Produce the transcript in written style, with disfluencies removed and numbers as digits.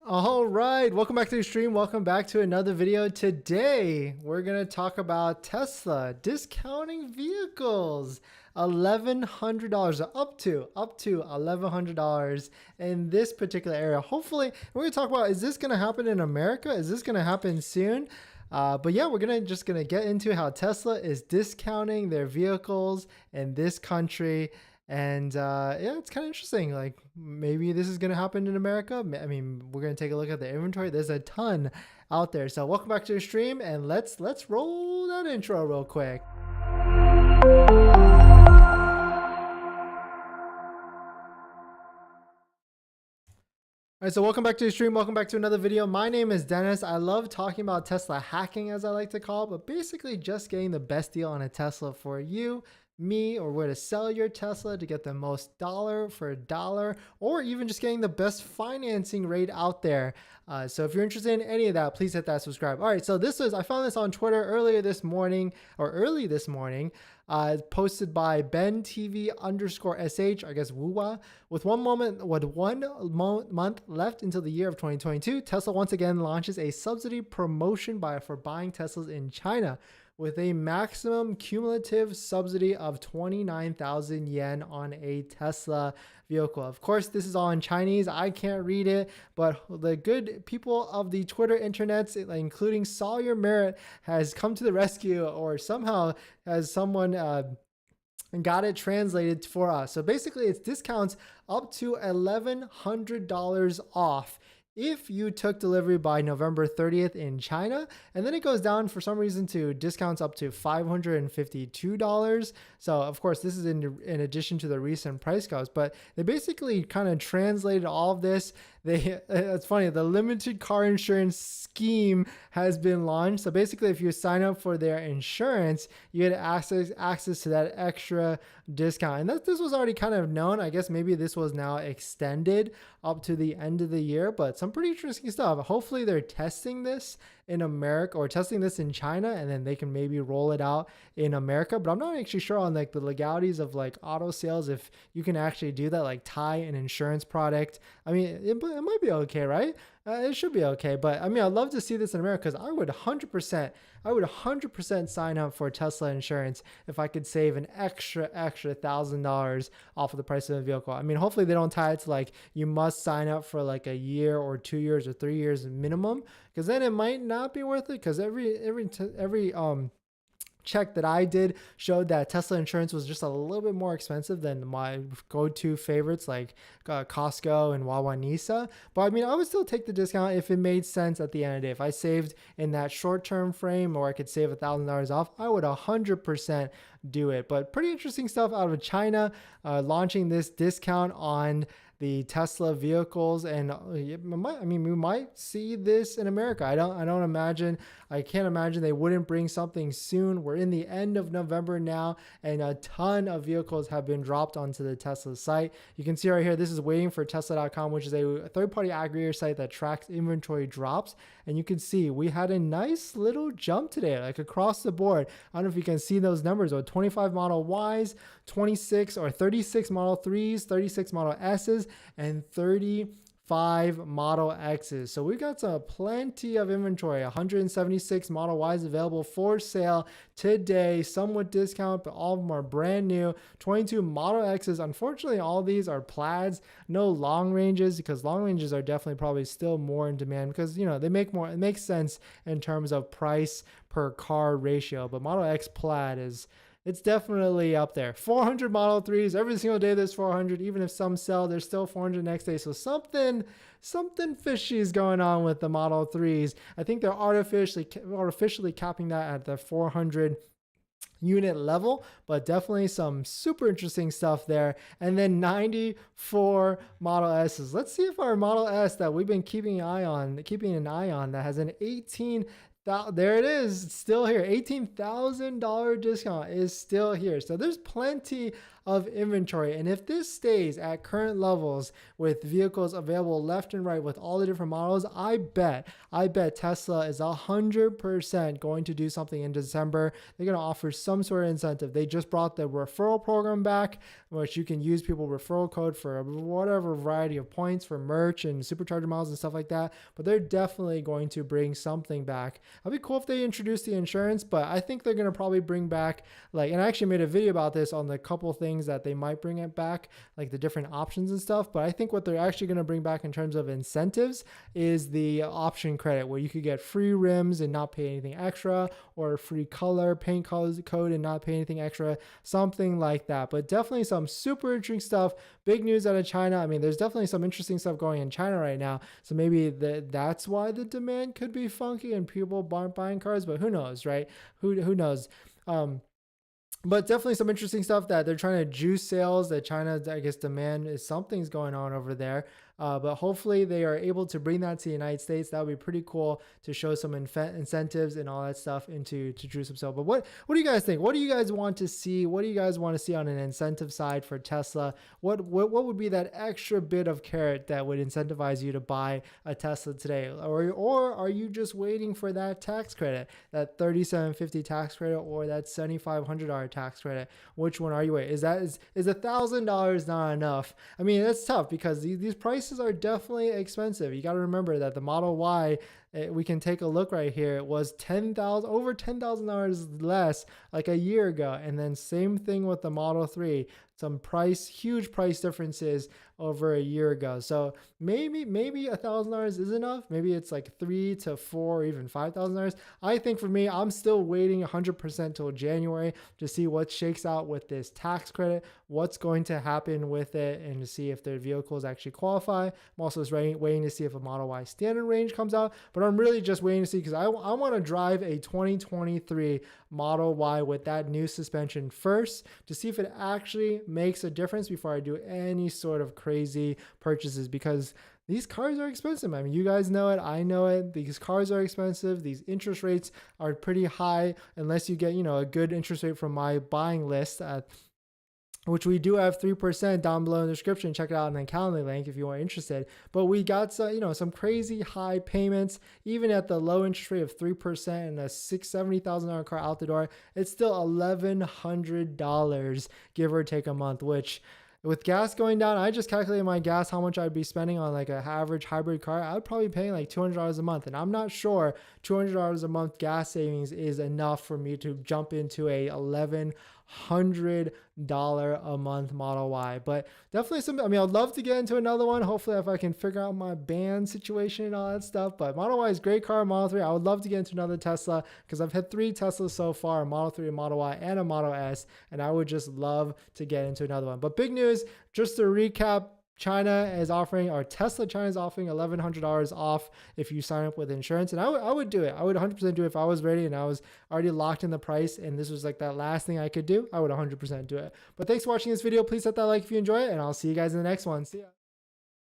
All right, welcome back to the stream. Welcome back to another video. Today, we're going to talk about Tesla discounting vehicles. $1,100 up to $1,100 in this particular area. Hopefully, we're going to talk about, is this going to happen in America? Is this going to happen soon? But yeah, we're just gonna get into how Tesla is discounting their vehicles in this country. And yeah, it's kind of interesting. Like maybe this is going to happen in America. I mean, we're going to take a look at the inventory. There's a ton out there. So welcome back to the stream, and let's roll that intro real quick. All right, so welcome back to the stream. Welcome back to another video. My name is Dennis. I love talking about Tesla hacking, as I like to call it, but basically just getting the best deal on a Tesla for you, me, or where to sell your Tesla to get the most dollar for a dollar, or even just getting the best financing rate out there. So if you're interested in any of that, please hit that subscribe. All right, so I found this on Twitter early this morning, posted by BenTV_SH, I guess WUWA. With one month left until the year of 2022, Tesla once again launches a subsidy promotion for buying Teslas in China, with a maximum cumulative subsidy of 29,000 yen on a Tesla vehicle. Of course, this is all in Chinese. I can't read it, but the good people of the Twitter internets, including Sawyer Merritt, has come to the rescue, or somehow has someone got it translated for us. So basically, it's discounts up to $1,100 off if you took delivery by November 30th in China, and then it goes down for some reason to discounts up to $552. So of course, this is in addition to the recent price goes, but they basically kind of translated all of this. It's funny, the limited car insurance scheme has been launched. So basically, if you sign up for their insurance, you get access to that extra discount. And this was already kind of known. I guess maybe this was now extended up to the end of the year, but some pretty interesting stuff. Hopefully they're testing this in America, or testing this in China, and then they can maybe roll it out in America. But I'm not actually sure on like the legalities of like auto sales, if you can actually do that, like tie an insurance product. I mean, it might be okay, right? It should be okay. But I mean, I'd love to see this in America, because I would 100% sign up for Tesla insurance if I could save an extra $1,000 off of the price of the vehicle. I mean, hopefully they don't tie it to like you must sign up for like a year or 2 years or 3 years minimum, because then it might not be worth it. Because every check that I did showed that Tesla insurance was just a little bit more expensive than my go-to favorites like Costco and Wawa Nisa. But I mean, I would still take the discount if it made sense at the end of the day. If I saved in that short-term frame, or I could save $1,000 off, I would 100% do it. But pretty interesting stuff out of China, launching this discount on the Tesla vehicles, and we might see this in America. I can't imagine they wouldn't bring something soon. We're in the end of November now, and a ton of vehicles have been dropped onto the Tesla site. You can see right here, this is waiting for Tesla.com, which is a third-party aggregator site that tracks inventory drops. And you can see we had a nice little jump today, like across the board. I don't know if you can see those numbers, or 25 Model Ys, 36 or 36 Model 3s, 36 Model S's, and 35 Model X's. So we've got plenty of inventory. 176 Model Ys available for sale today, some with discount, but all of them are brand new. 22 Model X's. Unfortunately, all these are plaids, no long ranges, because long ranges are definitely probably still more in demand, because, you know, they make more, it makes sense in terms of price per car ratio. But Model X plaid it's definitely up there. 400 Model 3s. Every single day there's 400. Even if some sell, there's still 400 next day. So something fishy is going on with the Model 3s. I think they're artificially capping that at the 400 unit level, but definitely some super interesting stuff there. And then 94 Model S's. Let's see if our Model S that we've been keeping an eye on, that has an there it is, it's still here. $18,000 discount is still here. So there's plenty of inventory. And if this stays at current levels with vehicles available left and right with all the different models, I bet Tesla is 100% going to do something in December. They're going to offer some sort of incentive. They just brought the referral program back, which you can use people referral code for whatever variety of points for merch and supercharger miles and stuff like that. But they're definitely going to bring something back. It'd be cool if they introduce the insurance, but I think they're going to probably bring back, like, and I actually made a video about this on the couple things that they might bring it back, like the different options and stuff. But I think what they're actually going to bring back in terms of incentives is the option credit, where you could get free rims and not pay anything extra, or free color paint code and not pay anything extra, something like that. But definitely some super interesting stuff. Big news out of China. I mean, there's definitely some interesting stuff going in China right now. So maybe that's why the demand could be funky and people aren't buying cars, but who knows, right? Who knows? But definitely some interesting stuff that they're trying to juice sales, that China, I guess, demand is something's going on over there. But hopefully they are able to bring that to the United States. That would be pretty cool to show some incentives and all that stuff into Jerusalem. So, but what do you guys think? What do you guys want to see? What do you guys want to see on an incentive side for Tesla? What would be that extra bit of carrot that would incentivize you to buy a Tesla today? Or are you just waiting for that tax credit, that $3,750 tax credit or that $7,500 tax credit? Which one are you waiting? Is $1,000 not enough? I mean, that's tough because these prices are definitely expensive. You got to remember that the Model Y, we can take a look right here, it was over $10,000 less like a year ago. And then same thing with the Model 3, some huge price differences over a year ago. So maybe $1,000 is enough. Maybe it's like $3,000 to $4,000 or even $5,000. I think for me, I'm still waiting 100% till January to see what shakes out with this tax credit, what's going to happen with it, and to see if their vehicles actually qualify. I'm also just waiting to see if a Model Y standard range comes out, but I'm really just waiting to see because I want to drive a 2023 Model Y with that new suspension first to see if it actually makes a difference before I do any sort of crazy purchases, because these cars are expensive. I mean, you guys know it. I know it. These cars are expensive. These interest rates are pretty high unless you get, a good interest rate from my buying list, which we do have 3% down below in the description. Check it out in the Calendly link if you are interested. But we got some crazy high payments, even at the low interest rate of 3% and a $70,000 car out the door. It's still $1,100, give or take a month, which with gas going down, I just calculated my gas, how much I'd be spending on like an average hybrid car. I would probably pay like $200 a month. And I'm not sure $200 a month gas savings is enough for me to jump into a $1,100 a month Model Y. But definitely I'd love to get into another one. Hopefully if I can figure out my band situation and all that stuff. But Model Y is a great car. Model 3, I would love to get into another Tesla because I've had 3 Teslas so far, a Model 3, a Model Y, and a Model S. And I would just love to get into another one. But big news, just to recap, Tesla China is offering $1,100 off if you sign up with insurance. And I would do it. I would 100% do it if I was ready and I was already locked in the price and this was like that last thing I could do. I would 100% do it. But thanks for watching this video. Please hit that like if you enjoy it, and I'll see you guys in the next one. See ya.